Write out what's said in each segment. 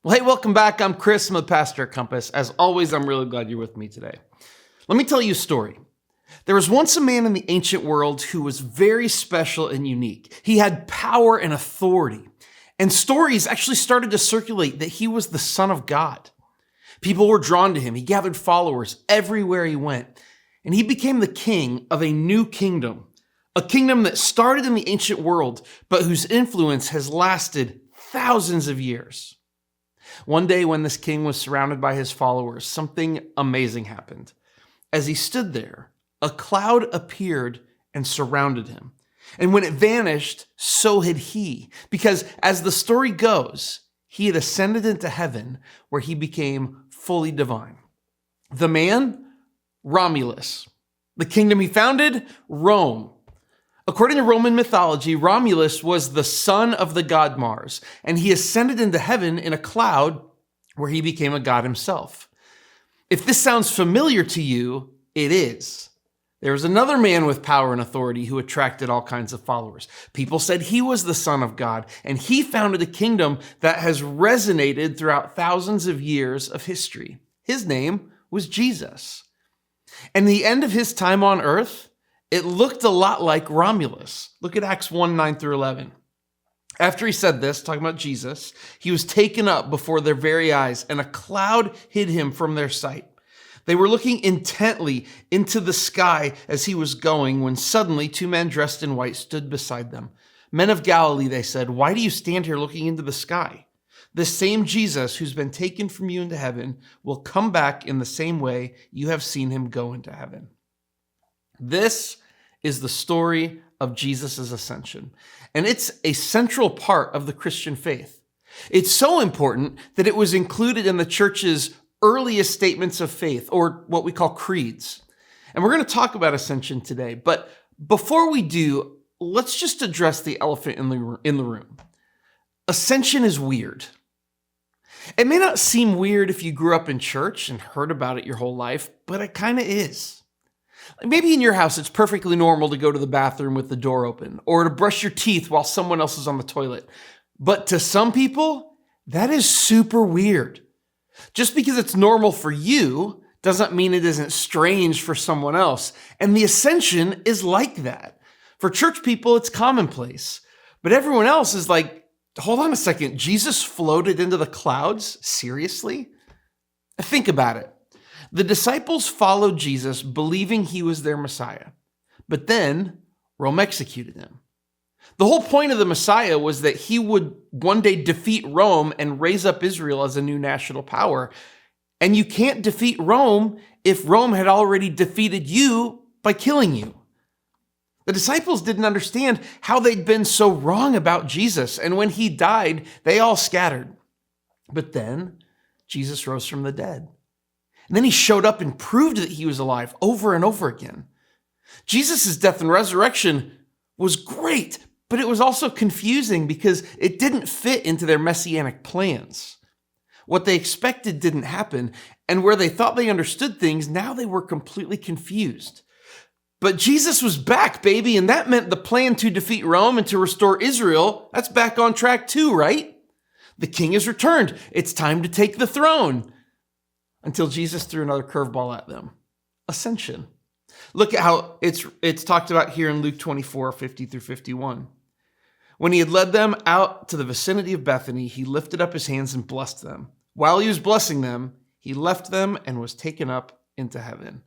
Well, hey, welcome back. I'm Chris. I'm the pastor at Compass. As always, I'm really glad you're with me today. Let me tell you a story. There was once a man in the ancient world who was very special and unique. He had power and authority. And stories actually started to circulate that he was the Son of God. People were drawn to him. He gathered followers everywhere he went. And he became the king of a new kingdom. A kingdom that started in the ancient world, but whose influence has lasted thousands of years. One day when this king was surrounded by his followers, something amazing happened. As he stood there, a cloud appeared and surrounded him. And when it vanished, so had he. Because as the story goes, he had ascended into heaven where he became fully divine. The man, Romulus. The kingdom he founded, Rome. According to Roman mythology, Romulus was the son of the god Mars, and he ascended into heaven in a cloud where he became a god himself. If this sounds familiar to you, it is. There was another man with power and authority who attracted all kinds of followers. People said he was the Son of God, and he founded a kingdom that has resonated throughout thousands of years of history. His name was Jesus. And the end of his time on earth, it looked a lot like Romulus. Look at Acts 1:9 through 11. After he said this, talking about Jesus, he was taken up before their very eyes, and a cloud hid him from their sight. They were looking intently into the sky as he was going, when suddenly 2 men dressed in white stood beside them. Men of Galilee, they said, why do you stand here looking into the sky? This same Jesus who's been taken from you into heaven will come back in the same way you have seen him go into heaven. This is the story of Jesus' ascension, and it's a central part of the Christian faith. It's so important that it was included in the church's earliest statements of faith, or what we call creeds. And we're going to talk about ascension today, but before we do, let's just address the elephant in the room. Ascension is weird. It may not seem weird if you grew up in church and heard about it your whole life, but it kind of is. Maybe in your house, it's perfectly normal to go to the bathroom with the door open or to brush your teeth while someone else is on the toilet. But to some people, that is super weird. Just because it's normal for you doesn't mean it isn't strange for someone else. And the ascension is like that. For church people, it's commonplace. But everyone else is like, hold on a second, Jesus floated into the clouds? Seriously? Think about it. The disciples followed Jesus believing he was their Messiah, but then Rome executed him. The whole point of the Messiah was that he would one day defeat Rome and raise up Israel as a new national power. And you can't defeat Rome if Rome had already defeated you by killing you. The disciples didn't understand how they'd been so wrong about Jesus, and when he died, they all scattered. But then Jesus rose from the dead. And then he showed up and proved that he was alive over and over again. Jesus' death and resurrection was great, but it was also confusing because it didn't fit into their messianic plans. What they expected didn't happen, and where they thought they understood things, now they were completely confused. But Jesus was back, baby, and that meant the plan to defeat Rome and to restore Israel, that's back on track too, right? The king has returned. It's time to take the throne. Until Jesus threw another curveball at them. Ascension. Look at how it's talked about here in Luke 24:50 through 51. When he had led them out to the vicinity of Bethany, he lifted up his hands and blessed them. While he was blessing them, he left them and was taken up into heaven.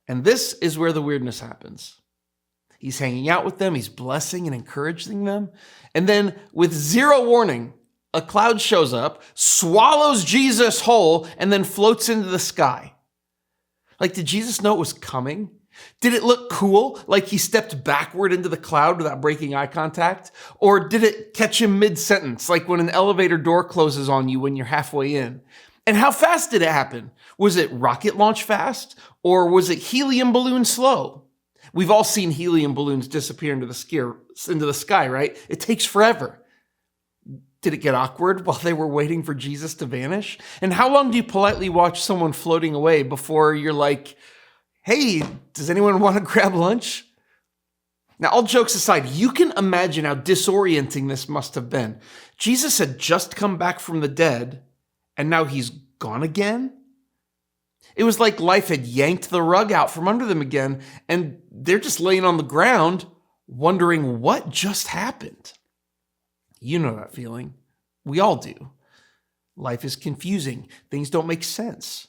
And this is where the weirdness happens. He's hanging out with them, he's blessing and encouraging them, and then with zero warning, a cloud shows up, swallows Jesus whole, and then floats into the sky. Like, did Jesus know it was coming? Did it look cool, like he stepped backward into the cloud without breaking eye contact? Or did it catch him mid-sentence, like when an elevator door closes on you when you're halfway in? And how fast did it happen? Was it rocket launch fast? Or was it helium balloon slow? We've all seen helium balloons disappear into the sky, right? It takes forever. Did it get awkward while they were waiting for Jesus to vanish? And how long do you politely watch someone floating away before you're like, hey, does anyone want to grab lunch? Now, all jokes aside, you can imagine how disorienting this must have been. Jesus had just come back from the dead, and now he's gone again? It was like life had yanked the rug out from under them again, and they're just laying on the ground, wondering what just happened. You know that feeling. We all do. Life is confusing. Things don't make sense.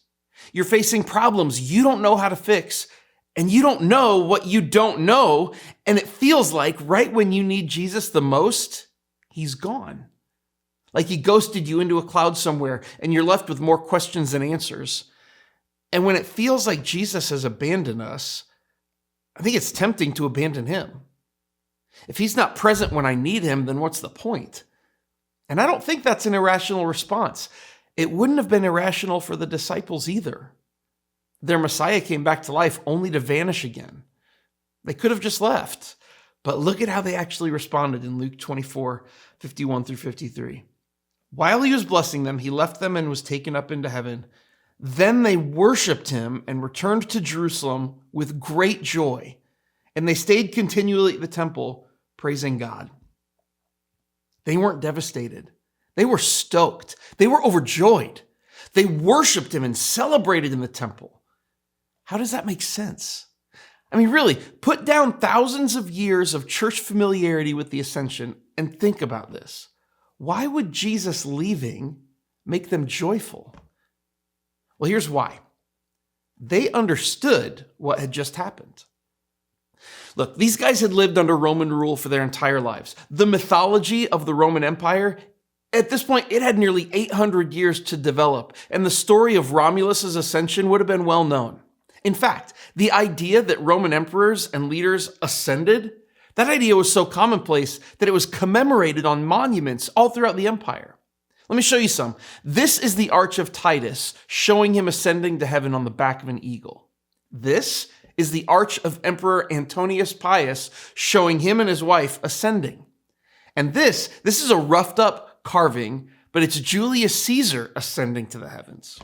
You're facing problems you don't know how to fix, and you don't know what you don't know, and it feels like right when you need Jesus the most, he's gone. Like he ghosted you into a cloud somewhere, and you're left with more questions than answers. And when it feels like Jesus has abandoned us, I think it's tempting to abandon him. If he's not present when I need him, then what's the point? And I don't think that's an irrational response. It wouldn't have been irrational for the disciples either. Their Messiah came back to life only to vanish again. They could have just left, but look at how they actually responded in Luke 24:51 through 53. While he was blessing them, he left them and was taken up into heaven. Then they worshiped him and returned to Jerusalem with great joy, and they stayed continually at the temple, praising God. They weren't devastated. They were stoked. They were overjoyed. They worshiped him and celebrated in the temple. How does that make sense? I mean, really, put down thousands of years of church familiarity with the Ascension and think about this. Why would Jesus leaving make them joyful? Well, here's why. They understood what had just happened. Look, these guys had lived under Roman rule for their entire lives. The mythology of the Roman Empire, at this point, it had nearly 800 years to develop, and the story of Romulus's ascension would have been well known. In fact, the idea that Roman emperors and leaders ascended, that idea was so commonplace that it was commemorated on monuments all throughout the empire. Let me show you some. This is the Arch of Titus, showing him ascending to heaven on the back of an eagle. This is the Arch of Emperor Antonius Pius, showing him and his wife ascending. And this is a roughed up carving, but it's Julius Caesar ascending to the heavens.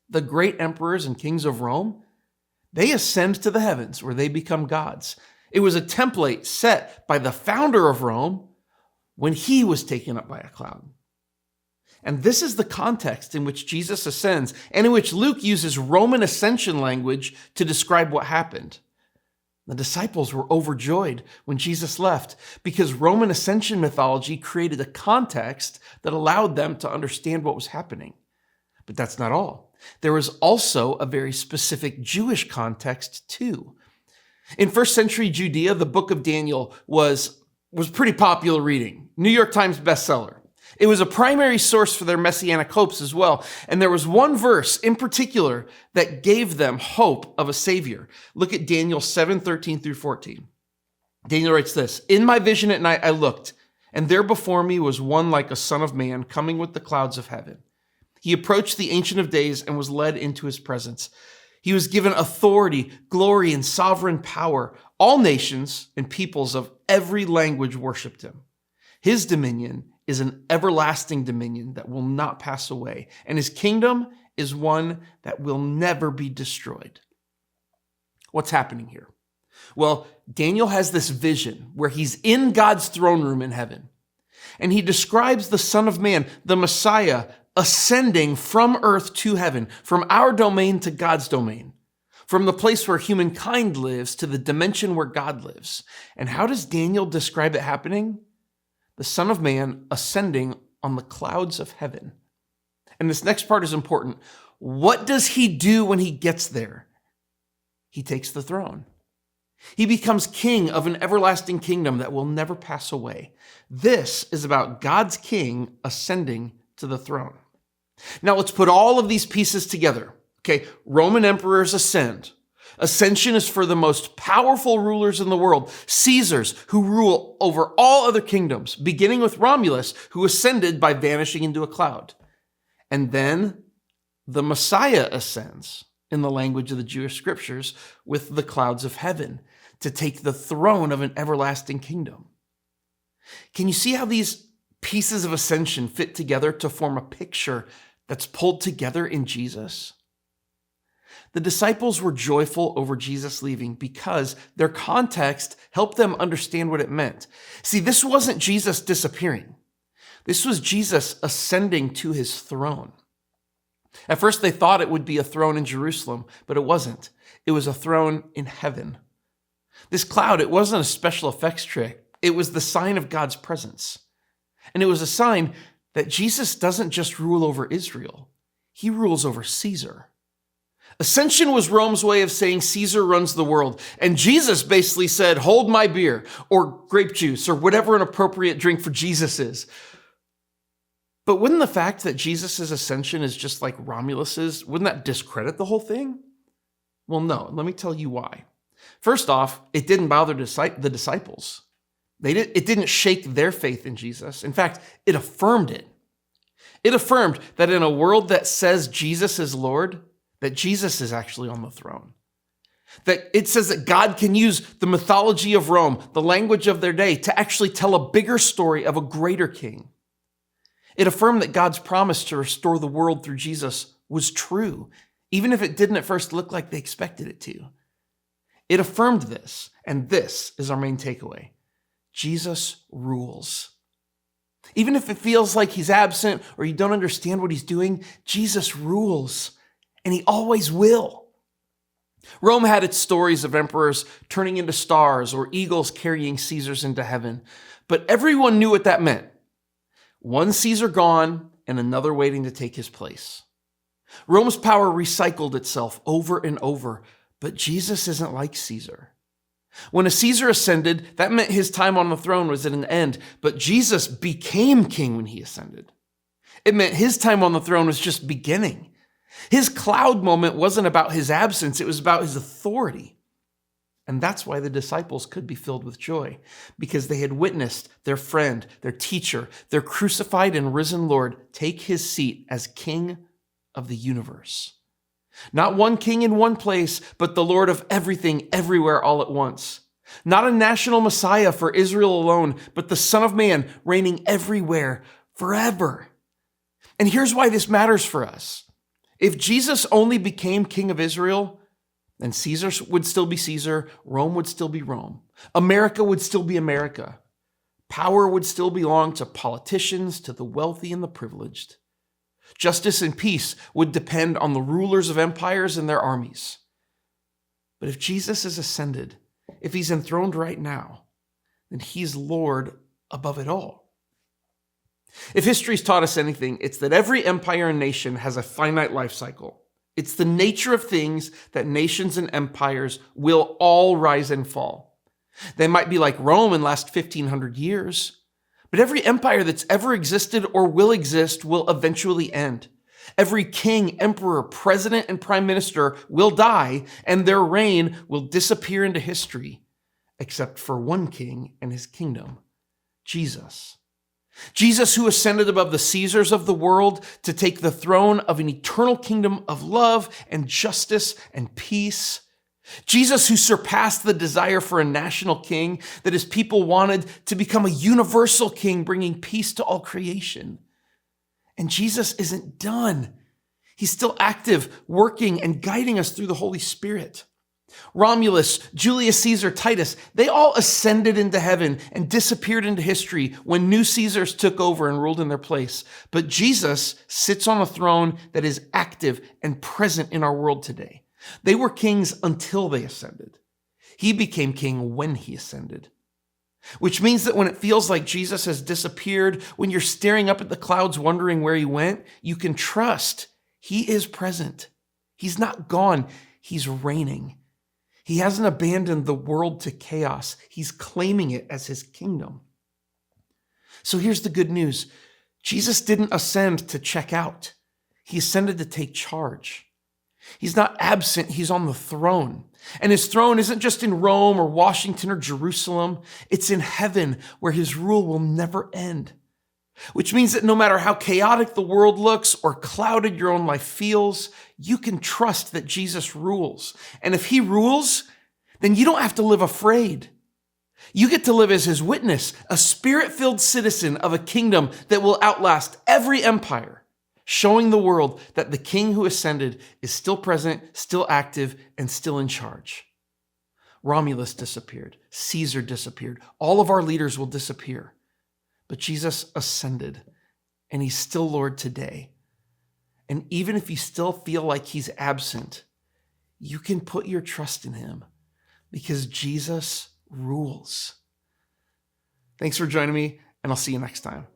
The great emperors and kings of Rome, they ascend to the heavens where they become gods. It was a template set by the founder of Rome when he was taken up by a cloud. And this is the context in which Jesus ascends and in which Luke uses Roman ascension language to describe what happened. The disciples were overjoyed when Jesus left because Roman ascension mythology created a context that allowed them to understand what was happening. But that's not all. There was also a very specific Jewish context too. In first century Judea, the book of Daniel was pretty popular reading. New York Times bestseller. It was a primary source for their messianic hopes as well. And there was one verse in particular that gave them hope of a savior. Look at Daniel 7:13 through 14. Daniel writes this, "In my vision at night I looked, and there before me was one like a son of man coming with the clouds of heaven. He approached the Ancient of Days and was led into his presence. He was given authority, glory, and sovereign power. All nations and peoples of every language worshiped him. His dominion is an everlasting dominion that will not pass away, and his kingdom is one that will never be destroyed." What's happening here? Well, Daniel has this vision where he's in God's throne room in heaven, and he describes the Son of Man, the Messiah, ascending from earth to heaven, from our domain to God's domain, from the place where humankind lives to the dimension where God lives. And how does Daniel describe it happening? The Son of Man ascending on the clouds of heaven. And this next part is important. What does he do when he gets there? He takes the throne. He becomes king of an everlasting kingdom that will never pass away. This is about God's king ascending to the throne. Now let's put all of these pieces together. Okay, Roman emperors ascend. Ascension is for the most powerful rulers in the world, Caesars, who rule over all other kingdoms, beginning with Romulus, who ascended by vanishing into a cloud. And then the Messiah ascends, in the language of the Jewish scriptures, with the clouds of heaven to take the throne of an everlasting kingdom. Can you see how these pieces of ascension fit together to form a picture that's pulled together in Jesus? The disciples were joyful over Jesus leaving because their context helped them understand what it meant. See, this wasn't Jesus disappearing. This was Jesus ascending to his throne. At first, they thought it would be a throne in Jerusalem, but it wasn't. It was a throne in heaven. This cloud, it wasn't a special effects trick. It was the sign of God's presence. And it was a sign that Jesus doesn't just rule over Israel. He rules over Caesar. Ascension was Rome's way of saying Caesar runs the world. And Jesus basically said, hold my beer or grape juice or whatever an appropriate drink for Jesus is. But wouldn't the fact that Jesus' ascension is just like Romulus's, wouldn't that discredit the whole thing? Well, no. Let me tell you why. First off, it didn't bother the disciples. It didn't shake their faith in Jesus. In fact, it affirmed it. It affirmed that in a world that says Jesus is Lord, that Jesus is actually on the throne. That it says that God can use the mythology of Rome, the language of their day, to actually tell a bigger story of a greater king. It affirmed that God's promise to restore the world through Jesus was true, even if it didn't at first look like they expected it to. It affirmed this, and this is our main takeaway. Jesus rules. Even if it feels like he's absent or you don't understand what he's doing, Jesus rules, and he always will. Rome had its stories of emperors turning into stars or eagles carrying Caesars into heaven, but everyone knew what that meant. One Caesar gone and another waiting to take his place. Rome's power recycled itself over and over, but Jesus isn't like Caesar. When a Caesar ascended, that meant his time on the throne was at an end, but Jesus became king when he ascended. It meant his time on the throne was just beginning. His cloud moment wasn't about his absence, it was about his authority. And that's why the disciples could be filled with joy, because they had witnessed their friend, their teacher, their crucified and risen Lord take his seat as King of the universe. Not one king in one place, but the Lord of everything, everywhere, all at once. Not a national Messiah for Israel alone, but the Son of Man reigning everywhere, forever. And here's why this matters for us. If Jesus only became King of Israel, then Caesar would still be Caesar, Rome would still be Rome, America would still be America. Power would still belong to politicians, to the wealthy and the privileged. Justice and peace would depend on the rulers of empires and their armies. But if Jesus is ascended, if he's enthroned right now, then he's Lord above it all. If history's taught us anything, it's that every empire and nation has a finite life cycle. It's the nature of things that nations and empires will all rise and fall. They might be like Rome and last 1,500 years, but every empire that's ever existed or will exist will eventually end. Every king, emperor, president, and prime minister will die, and their reign will disappear into history, except for one king and his kingdom, Jesus. Jesus, who ascended above the Caesars of the world to take the throne of an eternal kingdom of love and justice and peace. Jesus, who surpassed the desire for a national king that his people wanted to become a universal king, bringing peace to all creation. And Jesus isn't done. He's still active, working, and guiding us through the Holy Spirit. Romulus, Julius Caesar, Titus, they all ascended into heaven and disappeared into history when new Caesars took over and ruled in their place. But Jesus sits on a throne that is active and present in our world today. They were kings until they ascended. He became king when he ascended. Which means that when it feels like Jesus has disappeared, when you're staring up at the clouds wondering where he went, you can trust he is present. He's not gone. He's reigning. He hasn't abandoned the world to chaos. He's claiming it as his kingdom. So here's the good news. Jesus didn't ascend to check out. He ascended to take charge. He's not absent. He's on the throne. And his throne isn't just in Rome or Washington or Jerusalem. It's in heaven where his rule will never end. Which means that no matter how chaotic the world looks or clouded your own life feels, you can trust that Jesus rules. And if he rules, then you don't have to live afraid. You get to live as his witness, a spirit-filled citizen of a kingdom that will outlast every empire, showing the world that the King who ascended is still present, still active, and still in charge. Romulus disappeared. Caesar disappeared. All of our leaders will disappear. But Jesus ascended, and he's still Lord today. And even if you still feel like he's absent, you can put your trust in him because Jesus rules. Thanks for joining me, and I'll see you next time.